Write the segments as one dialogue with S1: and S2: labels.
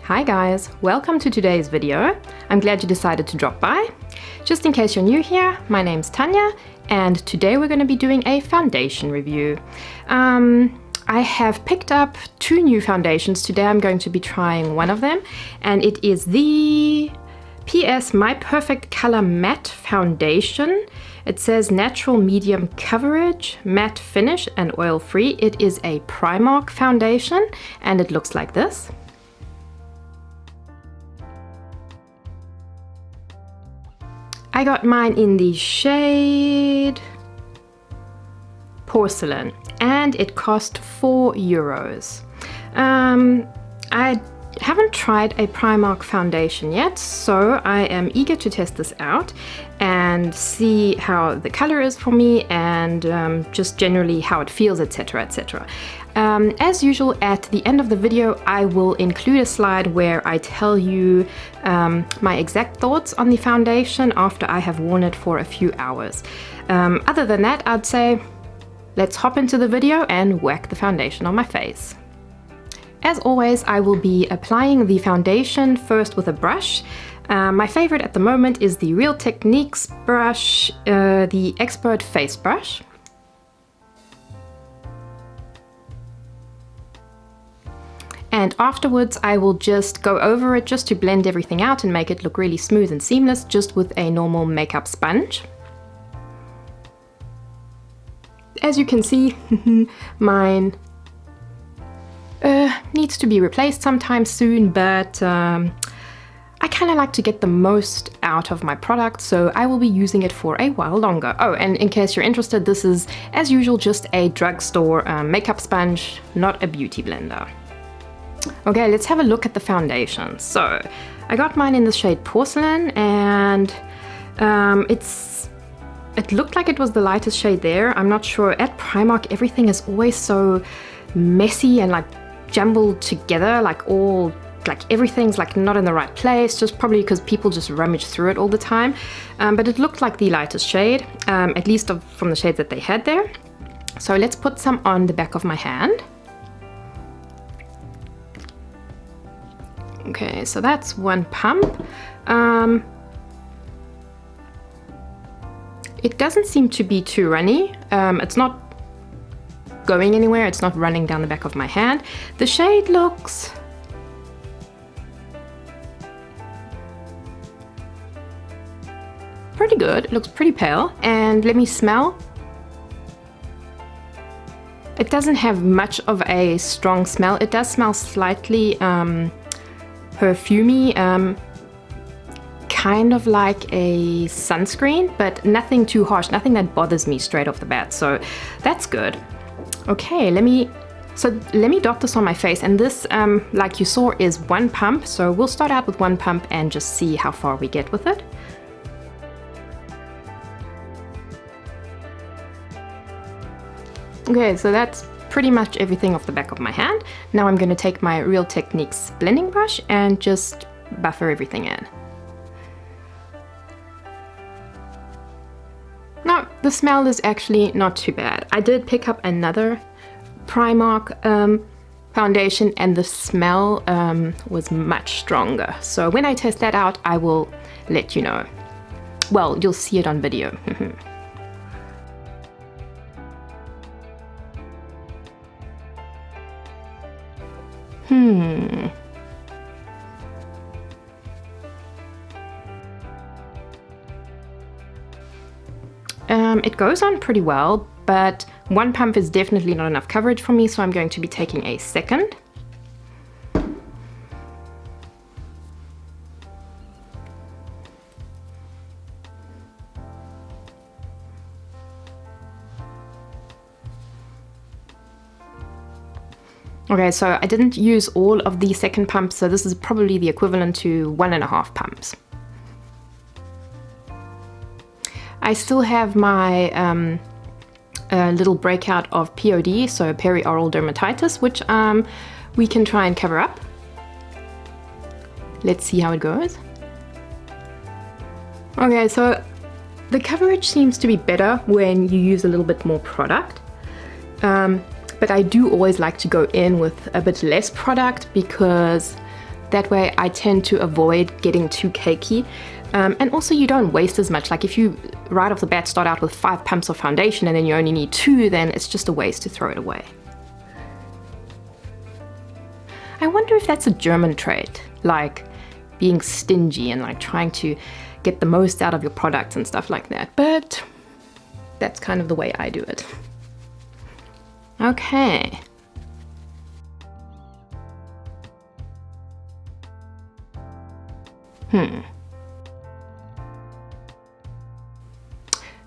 S1: Hi guys, welcome to today's video. I'm glad you decided to drop by. Just in case you're new here, my name's Tanya and today we're going to be doing a foundation review. I have picked up two new foundations. Today I'm going to be trying one of them and it is the PS My Perfect Color Matte Foundation. It says natural medium coverage, matte finish and oil free. It is a Primark foundation and it looks like this. I got mine in the shade Porcelain and it cost €4. I haven't tried a Primark foundation yet, so I am eager to test this out and see how the color is for me and just generally how it feels, etc, etc. As usual, at the end of the video I will include a slide where I tell you my exact thoughts on the foundation after I have worn it for a few hours. Other than that, I'd say let's hop into the video and whack the foundation on my face. As always, I will be applying the foundation first with a brush. My favorite at the moment is the Real Techniques brush, the Expert Face Brush. And afterwards I will just go over it just to blend everything out and make it look really smooth and seamless, just with a normal makeup sponge. As you can see, mine needs to be replaced sometime soon, but I kind of like to get the most out of my product, so I will be using it for a while longer. Oh, and in case you're interested, this is, as usual, just a drugstore makeup sponge, not a beauty blender. Okay, let's have a look at the foundation. So, I got mine in the shade Porcelain, and it looked like it was the lightest shade there. I'm not sure. At Primark, everything is always so messy and like jumbled together, like everything's like not in the right place, just probably because people just rummage through it all the time. But it looked like the lightest shade, at least from the shades that they had there. So let's put some on the back of my hand. Okay, so that's one pump. It doesn't seem to be too runny. It's not going anywhere, it's not running down the back of my hand. The shade looks pretty good, it looks pretty pale. And let me smell. It doesn't have much of a strong smell. It does smell slightly perfumey, kind of like a sunscreen, but nothing too harsh, nothing that bothers me straight off the bat, so that's good. Okay, let me dot this on my face, and this, like you saw, is one pump, so we'll start out with one pump and just see how far we get with it. Okay, so that's pretty much everything off the back of my hand. Now I'm going to take my Real Techniques blending brush and just buffer everything in. No, the smell is actually not too bad. I did pick up another Primark foundation and the smell was much stronger. So when I test that out, I will let you know. Well, you'll see it on video. It goes on pretty well, but one pump is definitely not enough coverage for me, so I'm going to be taking a second. Okay, so I didn't use all of the second pump, so this is probably the equivalent to 1.5 pumps. I still have my little breakout of POD, so perioral dermatitis, which we can try and cover up. Let's see how it goes. Okay, so the coverage seems to be better when you use a little bit more product. But I do always like to go in with a bit less product because That way I tend to avoid getting too cakey. And also you don't waste as much. Like if you right off the bat start out with 5 pumps of foundation and then you only need 2, then it's just a waste to throw it away. I wonder if that's a German trait, like being stingy and like trying to get the most out of your products and stuff like that. But that's kind of the way I do it. Okay.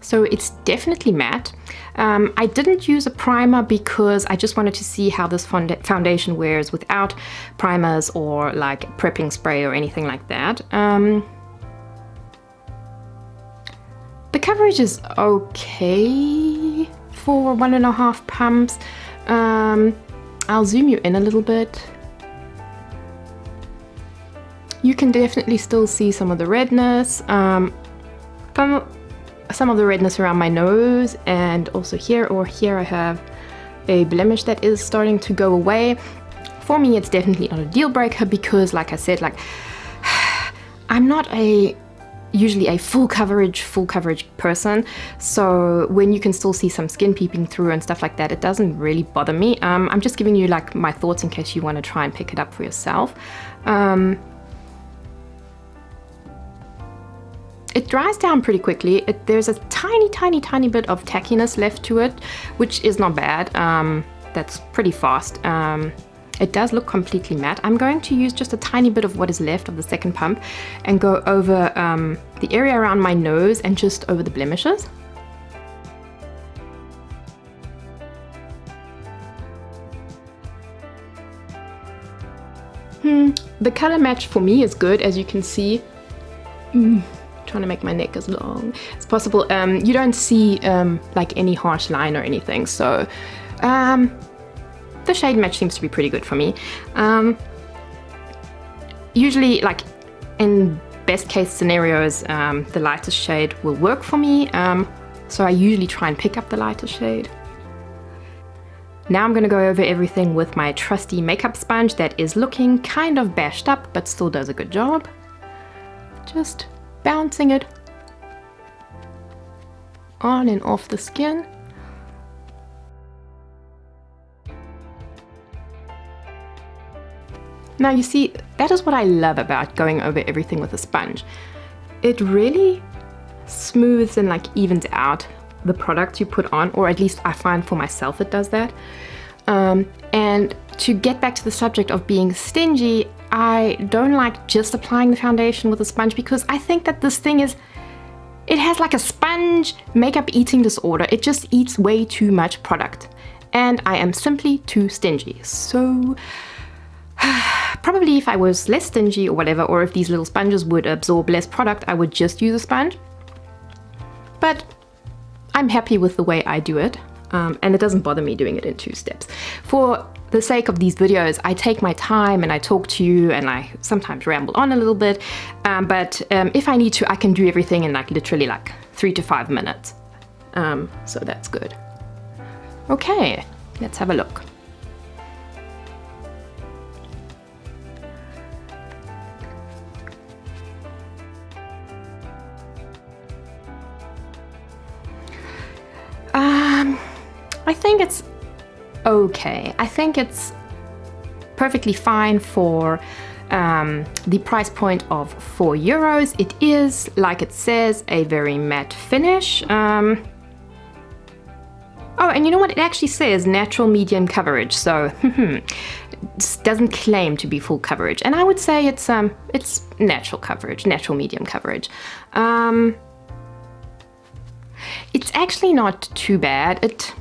S1: So it's definitely matte. I didn't use a primer because I just wanted to see how this foundation wears without primers or like prepping spray or anything like that. The coverage is okay for 1.5 pumps. I'll zoom you in a little bit. You can definitely still see some of the redness. Some of the redness around my nose, and also here I have a blemish that is starting to go away. For me, it's definitely not a deal breaker because, like I said, like I'm not usually a full coverage person. So when you can still see some skin peeping through and stuff like that, it doesn't really bother me. I'm just giving you like my thoughts in case you want to try and pick it up for yourself. It dries down pretty quickly. There's a tiny bit of tackiness left to it, which is not bad. That's pretty fast. It does look completely matte. I'm going to use just a tiny bit of what is left of the second pump and go over the area around my nose and just over the blemishes. The color match for me is good, as you can see. Trying to make my neck as long as possible. You don't see like any harsh line or anything, so the shade match seems to be pretty good for me. Usually, like in best case scenarios, the lightest shade will work for me, so I usually try and pick up the lightest shade. Now I'm going to go over everything with my trusty makeup sponge that is looking kind of bashed up but still does a good job. Just bouncing it on and off the skin. Now you see, that is what I love about going over everything with a sponge. It really smooths and like evens out the product you put on, or at least I find for myself it does that. And to get back to the subject of being stingy, I don't like just applying the foundation with a sponge because I think that this thing it has like a sponge makeup eating disorder. It just eats way too much product and I am simply too stingy. So probably if I was less stingy or whatever, or if these little sponges would absorb less product, I would just use a sponge. But I'm happy with the way I do it, and it doesn't bother me doing it in 2 steps. For the sake of these videos, I take my time and I talk to you and I sometimes ramble on a little bit, but if I need to, I can do everything in like literally like 3 to 5 minutes. So that's good. Okay, let's have a look. I think it's okay. I think it's perfectly fine for the price point of €4. It is, like it says, a very matte finish. Oh, and you know what? It actually says natural medium coverage, so it doesn't claim to be full coverage. And I would say it's natural coverage, natural medium coverage. It's actually not too bad. It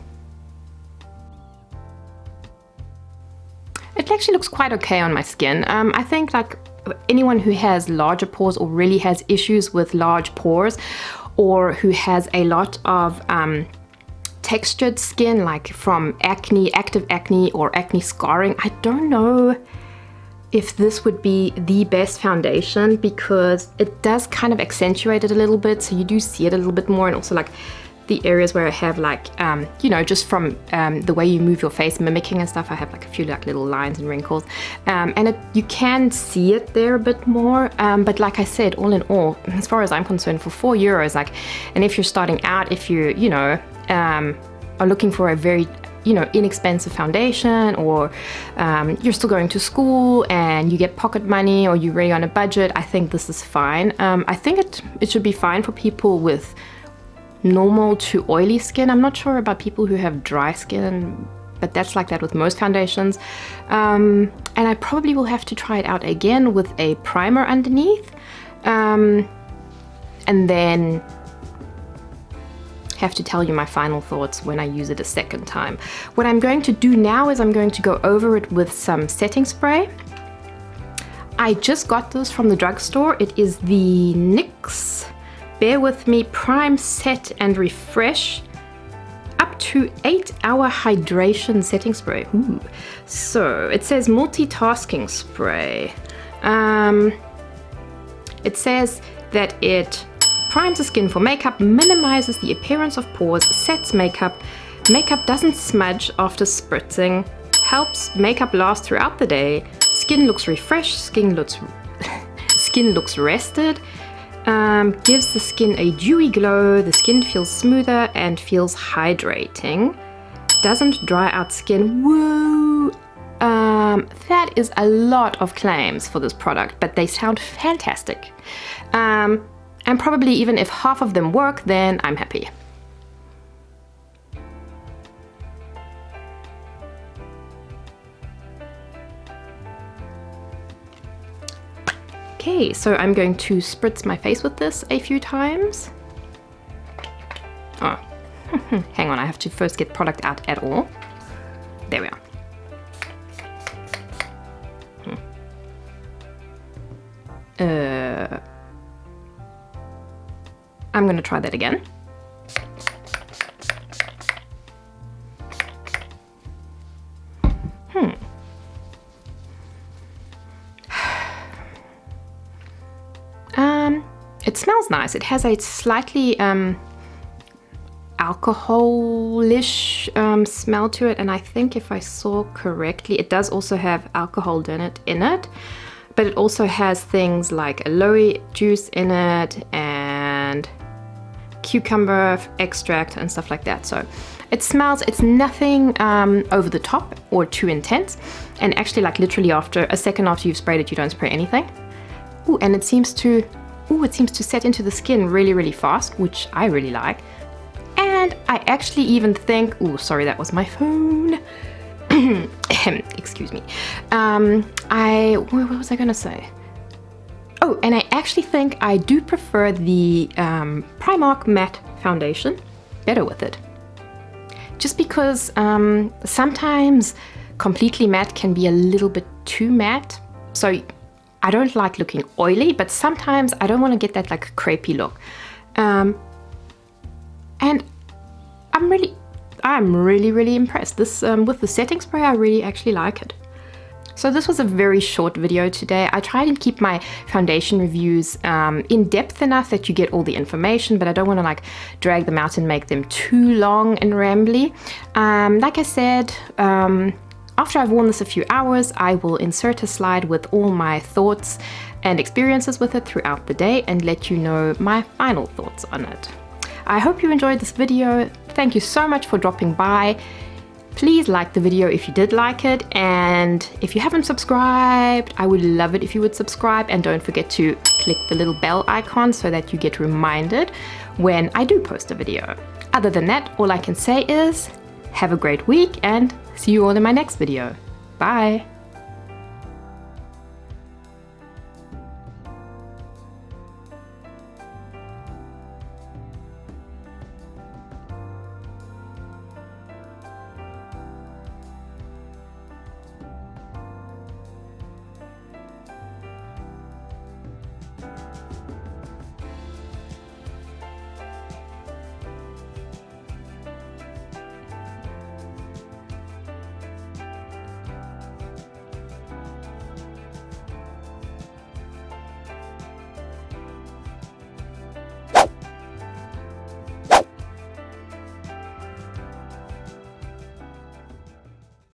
S1: actually looks quite okay on my skin. I think like anyone who has larger pores or really has issues with large pores, or who has a lot of textured skin, like from acne, active acne, or acne scarring, I don't know if this would be the best foundation because it does kind of accentuate it a little bit, so you do see it a little bit more, and also like the areas where I have like, you know, just from the way you move your face, mimicking and stuff, I have like a few like little lines and wrinkles. And you can see it there a bit more. But like I said, all in all, as far as I'm concerned, for €4, like, and if you're starting out, if you, you know, are looking for a very, you know, inexpensive foundation, or you're still going to school and you get pocket money, or you're really on a budget, I think this is fine. I think it should be fine for people with normal to oily skin. I'm not sure about people who have dry skin, but that's like that with most foundations. And I probably will have to try it out again with a primer underneath, and then have to tell you my final thoughts when I use it a second time. What I'm going to do now is I'm going to go over it with some setting spray. I just got this from the drugstore. It is the NYX Bear With Me Prime, Set and Refresh up to 8-hour hydration setting spray. Ooh. So it says multitasking spray. It says that it primes the skin for makeup, minimizes the appearance of pores, sets makeup, makeup doesn't smudge after spritzing, helps makeup last throughout the day, skin looks refreshed, skin looks rested, gives the skin a dewy glow, the skin feels smoother and feels hydrating, doesn't dry out skin. Woo! That is a lot of claims for this product, but they sound fantastic. And probably even if half of them work, then I'm happy. Okay, so I'm going to spritz my face with this a few times. Oh, hang on, I have to first get product out at all. There we are. I'm gonna try that again. It smells nice. It has a slightly alcoholish smell to it, and I think if I saw correctly, it does also have alcohol in it, but it also has things like aloe juice in it and cucumber extract and stuff like that. So it smells, it's nothing over the top or too intense, and actually like literally after a second after you've sprayed it, you don't spray anything. Ooh, and it seems to set into the skin really, really fast, which I really like. And I actually even think, oh, sorry, that was my phone. Excuse me. What was I gonna say? Oh, and I actually think I do prefer the Primark matte foundation better with it. Just because sometimes completely matte can be a little bit too matte. So I don't like looking oily, but sometimes I don't want to get that like crepey look. And I'm really impressed. This with the setting spray, I really actually like it. So this was a very short video today. I tried and keep my foundation reviews in depth enough that you get all the information, but I don't want to like drag them out and make them too long and rambly. Like I said, after I've worn this a few hours, I will insert a slide with all my thoughts and experiences with it throughout the day and let you know my final thoughts on it. I hope you enjoyed this video. Thank you so much for dropping by. Please like the video if you did like it, and if you haven't subscribed, I would love it if you would subscribe, and don't forget to click the little bell icon so that you get reminded when I do post a video. Other than that, all I can say is have a great week and see you all in my next video. Bye!